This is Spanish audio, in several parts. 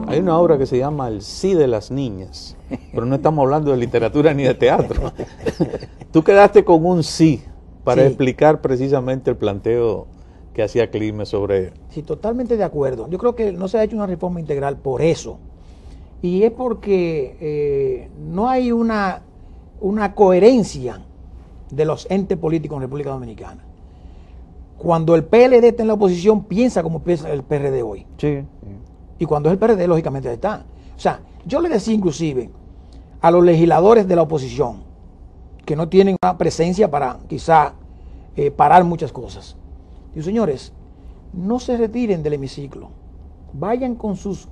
Hay una obra que se llama El sí de las niñas, pero no estamos hablando de literatura ni de teatro. Tú quedaste con un sí para explicar precisamente el planteo que hacía Clime sobre... Sí, totalmente de acuerdo. Yo creo que no se ha hecho una reforma integral por eso. Y es porque no hay una coherencia de los entes políticos en República Dominicana. Cuando el PLD está en la oposición, piensa como piensa el PRD hoy. Sí. Y cuando es el PRD, lógicamente está. O sea, yo le decía inclusive a los legisladores de la oposición que no tienen una presencia para quizá parar muchas cosas. Digo, señores, no se retiren del hemiciclo. Vayan con sus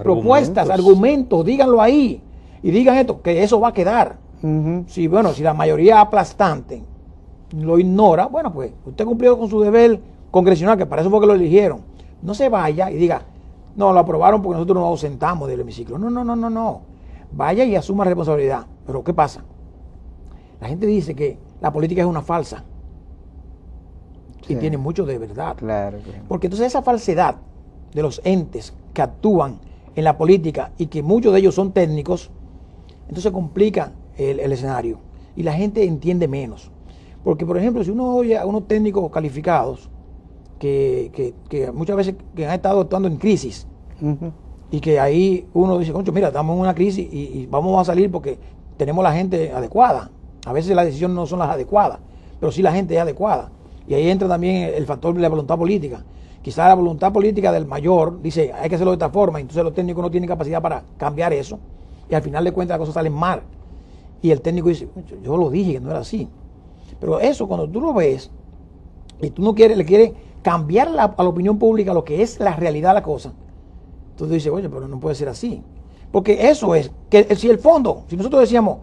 propuestas, argumentos, díganlo ahí. Y digan esto, que eso va a quedar. Si la mayoría aplastante lo ignora, bueno, pues usted cumplió con su deber congresional, que para eso fue que lo eligieron. No se vaya y diga, no, lo aprobaron porque nosotros nos ausentamos del hemiciclo. No. Vaya y asuma responsabilidad. Pero ¿qué pasa? La gente dice que la política es una falsa. Sí. Y tiene mucho de verdad. Claro. Porque entonces esa falsedad de los entes que actúan en la política y que muchos de ellos son técnicos, entonces complica el escenario y la gente entiende menos. Porque, por ejemplo, si uno oye a unos técnicos calificados que muchas veces que han estado actuando en crisis y que ahí uno dice, concho, mira, estamos en una crisis y vamos a salir porque tenemos la gente adecuada. A veces las decisiones no son las adecuadas, pero sí la gente es adecuada. Y ahí entra también el factor de la voluntad política. Quizá la voluntad política del mayor dice, hay que hacerlo de esta forma, y entonces los técnicos no tienen capacidad para cambiar eso, y al final de cuentas las cosas salen mal. Y el técnico dice, yo lo dije que no era así. Pero eso, cuando tú lo ves, y tú no le quieres cambiar a la opinión pública lo que es la realidad de la cosa, entonces dices, oye, pero no puede ser así. Porque eso es, que si el fondo, si nosotros decíamos,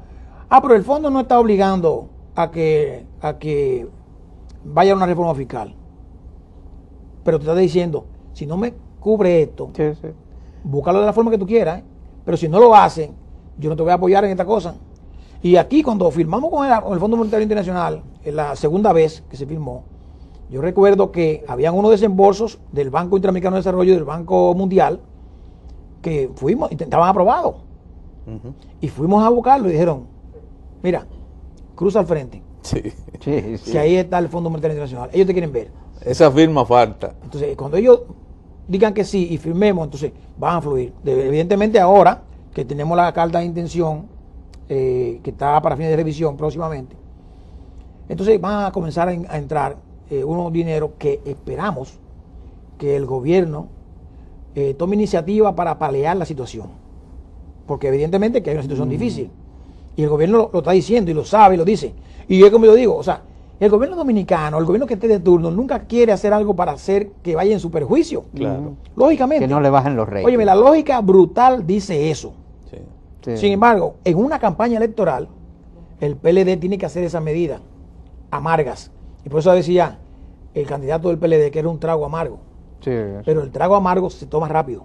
pero el fondo no está obligando a que vaya a una reforma fiscal, pero te está diciendo, si no me cubre esto, búscalo de la forma que tú quieras, pero si no lo hacen, yo no te voy a apoyar en esta cosa. Y aquí cuando firmamos con el Fondo Monetario Internacional, en la segunda vez que se firmó, yo recuerdo que habían unos desembolsos del Banco Interamericano de Desarrollo y del Banco Mundial que fuimos, estaban aprobados. Y fuimos a buscarlo y dijeron, mira, cruza al frente. Si ahí está el Fondo Monetario Internacional, ellos te quieren ver. Esa firma falta. Entonces, cuando ellos digan que sí y firmemos, entonces van a fluir. Evidentemente ahora que tenemos la carta de intención que está para fines de revisión próximamente, entonces van a comenzar a entrar unos dineros que esperamos que el gobierno tome iniciativa para paliar la situación, porque evidentemente que hay una situación difícil y el gobierno lo está diciendo y lo sabe y lo dice, y es como yo digo, o sea, el gobierno dominicano, el gobierno que esté de turno, nunca quiere hacer algo para hacer que vaya en su perjuicio. Claro. Lógicamente. Que no le bajen los reyes. Óyeme, la lógica brutal dice eso. Sí. Sin embargo, en una campaña electoral, el PLD tiene que hacer esas medidas amargas. Y por eso decía el candidato del PLD que era un trago amargo. Pero el trago amargo se toma rápido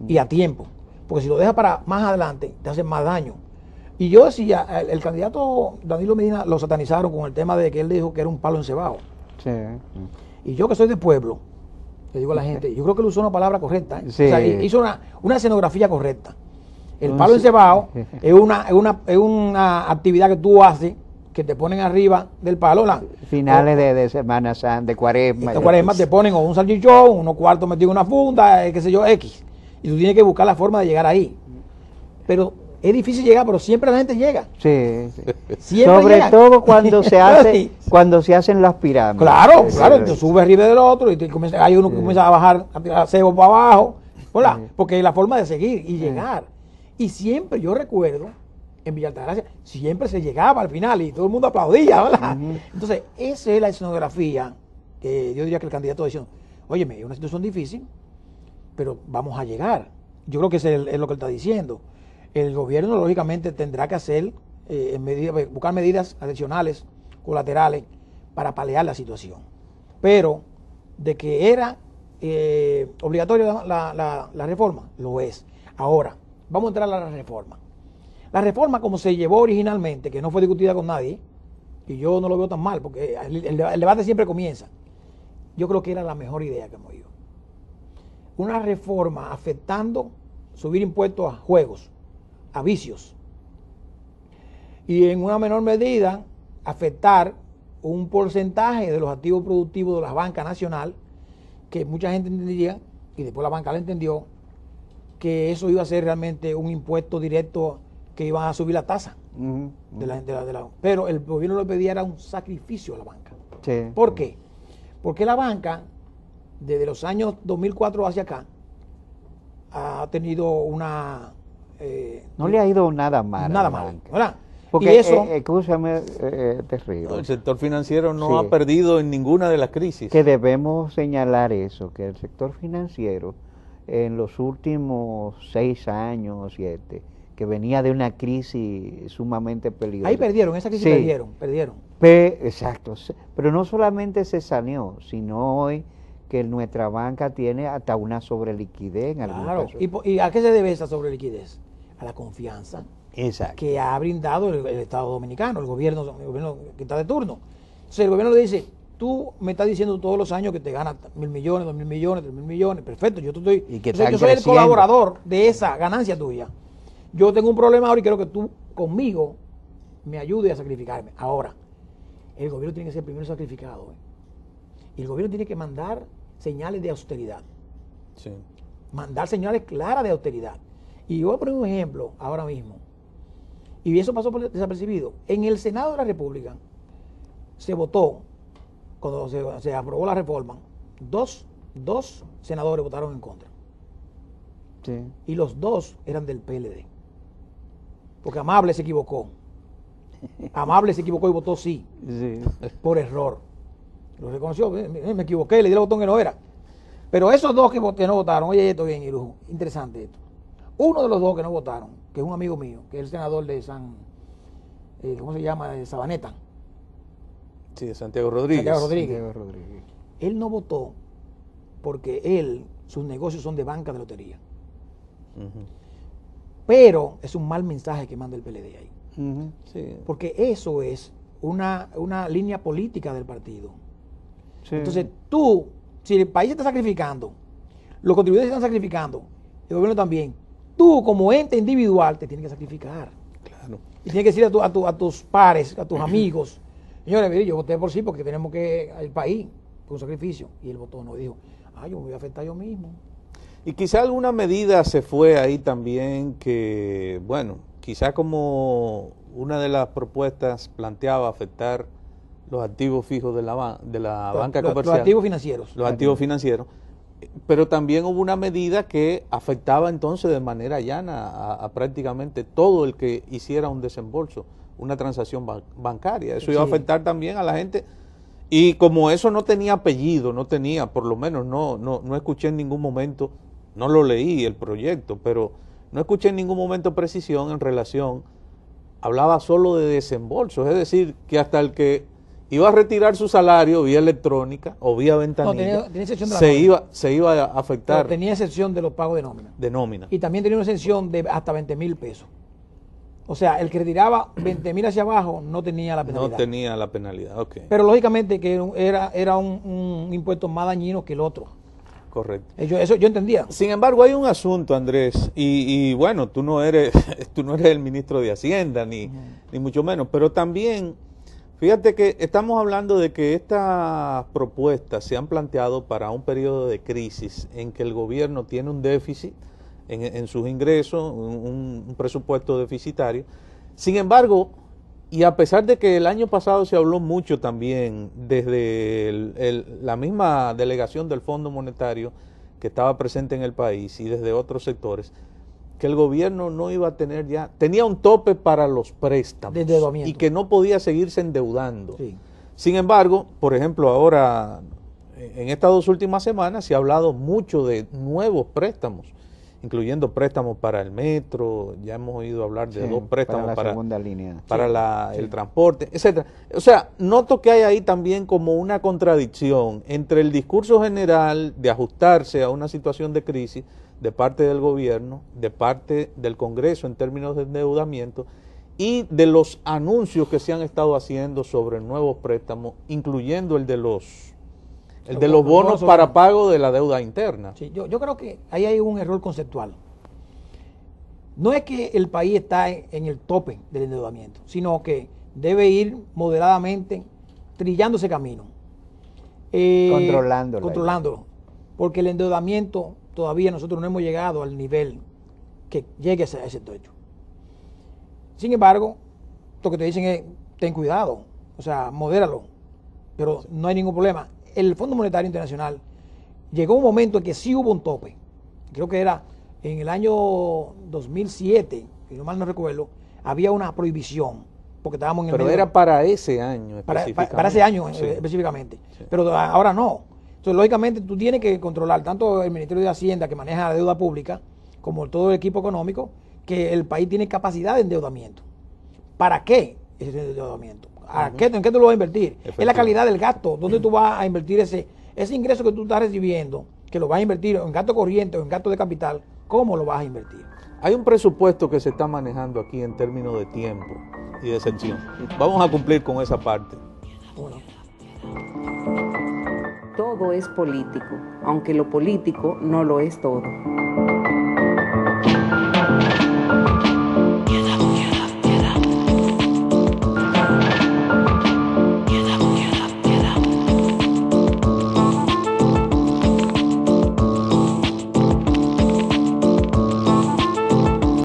y a tiempo. Porque si lo dejas para más adelante, te hace más daño. Y yo decía, el candidato Danilo Medina lo satanizaron con el tema de que él dijo que era un palo encebado. Y yo que soy de pueblo, le digo a la gente, yo creo que él usó una palabra correcta. O sea, hizo una escenografía correcta. El palo encebado es una actividad que tú haces, que te ponen arriba del palo. Finales de Semana Santa, de Cuaresma. De Cuaresma te ponen o un salchichón, unos cuartos metidos en una funda, qué sé yo, X. Y tú tienes que buscar la forma de llegar ahí. Pero es difícil llegar, pero siempre la gente llega. Siempre sobre llegan. todo cuando se hacen las pirámides. Claro, te subes arriba del otro y hay uno que comienza a bajar, a tirar cebo para abajo, ¿verdad? Porque es la forma de seguir y llegar. Y siempre, yo recuerdo, en Villa Altagracia, siempre se llegaba al final y todo el mundo aplaudía, ¿verdad? Entonces, esa es la escenografía que yo diría que el candidato decía, óyeme, es una situación difícil, pero vamos a llegar. Yo creo que es lo que él está diciendo. El gobierno, lógicamente, tendrá que hacer, buscar medidas adicionales, colaterales, para paliar la situación. Pero, de que era obligatoria la reforma, lo es. Ahora, vamos a entrar a la reforma. La reforma como se llevó originalmente, que no fue discutida con nadie, y yo no lo veo tan mal, porque el debate siempre comienza. yo creo que era la mejor idea que hemos ido. Una reforma afectando, subir impuestos a juegos, a vicios, y en una menor medida afectar un porcentaje de los activos productivos de la banca nacional, que mucha gente entendía, y después la banca la entendió, que eso iba a ser realmente un impuesto directo que iban a subir la tasa. Pero el gobierno lo pedía era un sacrificio a la banca. Sí. ¿Por qué? Porque la banca, desde los años 2004 hacia acá, ha tenido una... no le ha ido nada mal. Nada mal, ¿verdad? Porque, y eso, escúchame, terrible. El sector financiero no Sí. ha perdido en ninguna de las crisis. Que debemos señalar eso, que el sector financiero en los últimos 6 años, 7, que venía de una crisis sumamente peligrosa. ahí perdieron, esa crisis Sí. perdieron. Exacto, pero no solamente se saneó, sino hoy que nuestra banca tiene hasta una sobreliquidez en algunos Claro. casos. ¿Y a qué se debe esa sobreliquidez? A la confianza Exacto. que ha brindado el Estado Dominicano, el gobierno que está de turno. Entonces el gobierno le dice, tú me estás diciendo todos los años que te ganas 1.000 millones, 2.000 millones, 3.000 millones, perfecto, yo te estoy, Y que o sea, están yo soy el creciendo. colaborador de esa ganancia tuya. Yo tengo un problema ahora y quiero que tú conmigo me ayudes a sacrificarme. Ahora, el gobierno tiene que ser el primero sacrificado. Y el gobierno tiene que mandar señales de austeridad. Sí. Mandar señales claras de austeridad. Y yo voy a poner un ejemplo ahora mismo. Y eso pasó por desapercibido. En el Senado de la República se votó, cuando se aprobó la reforma, dos senadores votaron en contra. Sí. Y los dos eran del PLD. Porque Amable se equivocó. Amable se equivocó y votó sí, Sí. por error. Lo reconoció, me equivoqué, le di el botón que no era. Pero esos dos que no votaron, oye, esto bien, Irujo, interesante esto. Uno de los dos que no votaron, que es un amigo mío, que es el senador de ¿cómo se llama? De Sabaneta. Sí, de Santiago Rodríguez. Santiago Rodríguez. Santiago Rodríguez. Él no votó porque sus negocios son de banca de lotería. Ujú. Pero es un mal mensaje que manda el PLD ahí. Ujú. Sí. Porque eso es una línea política del partido. Sí. Entonces tú, si el país está sacrificando, los contribuyentes están sacrificando, el gobierno también, tú como ente individual te tienes que sacrificar. Claro. Y tienes que decir a tus pares, a tus amigos, señores, mire, yo voté por sí porque tenemos que el país con un sacrificio. Y él votó no, y dijo, yo me voy a afectar yo mismo. Y quizá alguna medida se fue ahí también que, bueno, quizá como una de las propuestas planteaba afectar los activos fijos de la banca comercial. Los activos financieros. Los activos financieros. Pero también hubo una medida que afectaba entonces de manera llana a prácticamente todo el que hiciera un desembolso, una transacción bancaria. Eso iba a Sí. afectar también a la gente. Y como eso no tenía apellido, por lo menos no escuché en ningún momento, no lo leí el proyecto, pero no escuché en ningún momento precisión en relación, hablaba solo de desembolsos, es decir, que hasta el que iba a retirar su salario vía electrónica o vía ventanilla, tenía excepción de la nómina. se iba a afectar Pero tenía excepción de los pagos de nómina. de nómina. Y también tenía una excepción de hasta 20.000 pesos. O sea, el que retiraba 20.000 hacia abajo no tenía la penalidad. No tenía la penalidad, ok, Pero lógicamente que era un impuesto más dañino que el otro. correcto. Eso yo entendía. Sin embargo, hay un asunto, Andrés, y bueno, tú no eres el ministro de Hacienda, ni mucho menos, pero también, fíjate que estamos hablando de que estas propuestas se han planteado para un periodo de crisis en que el gobierno tiene un déficit en sus ingresos, un presupuesto deficitario. Sin embargo, y a pesar de que el año pasado se habló mucho también desde la misma delegación del Fondo Monetario que estaba presente en el país y desde otros sectores, que el gobierno no iba a tener tenía un tope para los préstamos De endeudamiento. y que no podía seguirse endeudando. Sí. Sin embargo, por ejemplo, ahora, en estas 2 últimas semanas se ha hablado mucho de nuevos préstamos, incluyendo préstamos para el metro, ya hemos oído hablar de Sí, 2 préstamos para la segunda línea. para Sí. el transporte, etcétera. O sea, noto que hay ahí también como una contradicción entre el discurso general de ajustarse a una situación de crisis de parte del gobierno, de parte del Congreso en términos de endeudamiento y de los anuncios que se han estado haciendo sobre nuevos préstamos, incluyendo el de El de los bonos para pago de la deuda interna. Sí, yo creo que ahí hay un error conceptual. No es que el país está en el tope del endeudamiento, sino que debe ir moderadamente trillando ese camino. Controlándolo. Porque el endeudamiento todavía nosotros no hemos llegado al nivel que llegue a ese techo. Sin embargo, lo que te dicen es, ten cuidado, o sea, modéralo, pero no hay ningún problema. El Fondo Monetario Internacional llegó un momento en que sí hubo un tope. Creo que era en el año 2007, si no mal no recuerdo, había una prohibición, porque estábamos en el Pero medio, era para ese año específicamente. para ese año Sí. específicamente. Sí. Pero ahora no. Entonces, lógicamente, tú tienes que controlar tanto el Ministerio de Hacienda, que maneja la deuda pública, como todo el equipo económico, que el país tiene capacidad de endeudamiento. ¿Para qué ese endeudamiento? ¿En qué tú lo vas a invertir? Es la calidad del gasto. ¿Dónde tú vas a invertir ese ingreso que tú estás recibiendo? Que lo vas a invertir en gasto corriente o en gasto de capital. ¿Cómo lo vas a invertir? Hay un presupuesto que se está manejando aquí en términos de tiempo y de sección. Vamos a cumplir con esa parte. Bueno. Todo es político, aunque lo político no lo es todo.